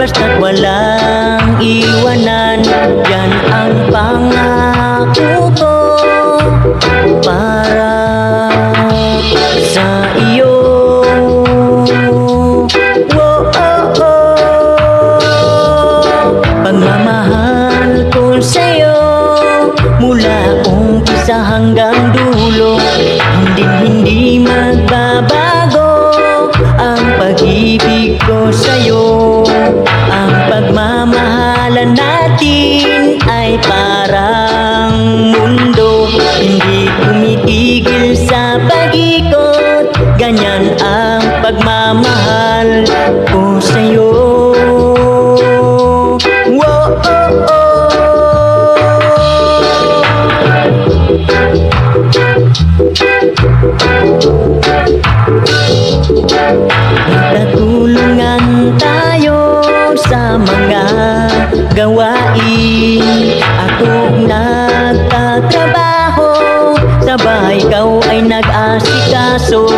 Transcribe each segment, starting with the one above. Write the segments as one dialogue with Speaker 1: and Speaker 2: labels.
Speaker 1: basta't walang iwanan. Yan ang pangako ko para sa iyo. Pagmamahal ko sa'yo mula umpisa hanggang dulo, hindi magbabago ang pag-ibig ko sa'yo. Ang pagmamahalan natin ay parang mundo, hindi tumitigil sa pag-ikot. Ganyan ang pagmamahal ko sa'yo. Nagtutulungan tayo sa mga gawain. Ako nagtatrabaho sa bahay, ikaw ay nag-asikaso.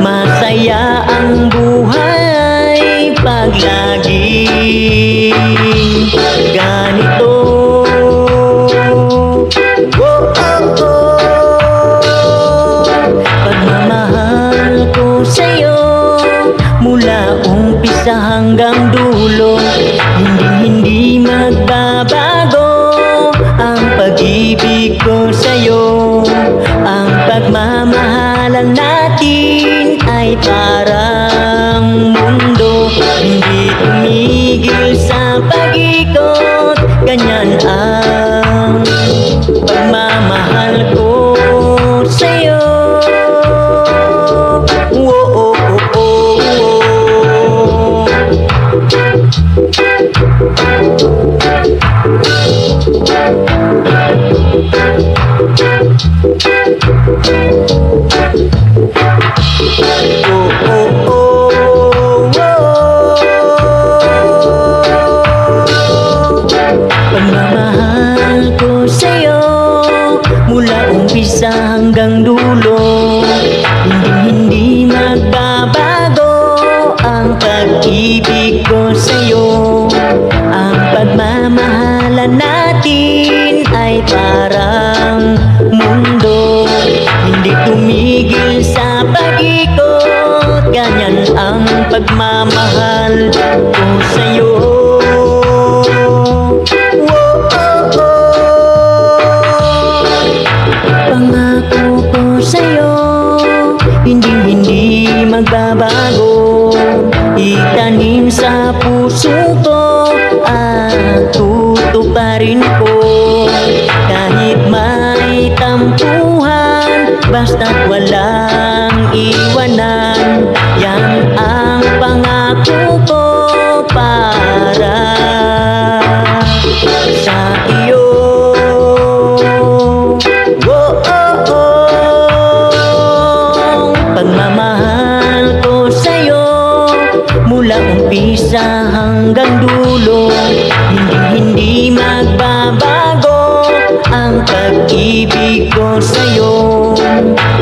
Speaker 1: Masaya ang buhay pag laging ganito. Pagmamahal ko sa'yo mula umpisa hanggang dulo, hindi magbabago ang pag-ibig ko sa'yo. Ang pagmamahalan natin ay parang mundo, hindi tumigil sa pag-ikot. Ganyan ang pagmamahal ko sa'yo. Pagmamahal ko sa'yo mula umpisa hanggang dulo, hindi magbabago ang pag-ibig ko sa'yo. Ang pagmamahalan natin ay parang mundo, hindi tumigil sa pag-ikot. Ganyan ang pagmamahal ko sa'yo. Pangako ko sa'yo, hindi magbabago. Itanim sa puso ko at tutuparin ko. Kahit may tampuhan, basta't walang iwanan. Yan ang pangako ko para sa iyo. Pagmamahal ko sa'yo mula umpisa hanggang dulo, hindi magbabago ang pag-ibig ko sa'yo.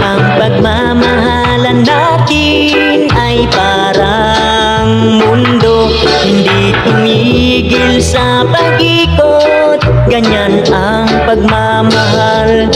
Speaker 1: Ang pagmamahalan natin ay parang mundo, hindi tumigil sa pag-ikot. Ganyan ang pagmamahal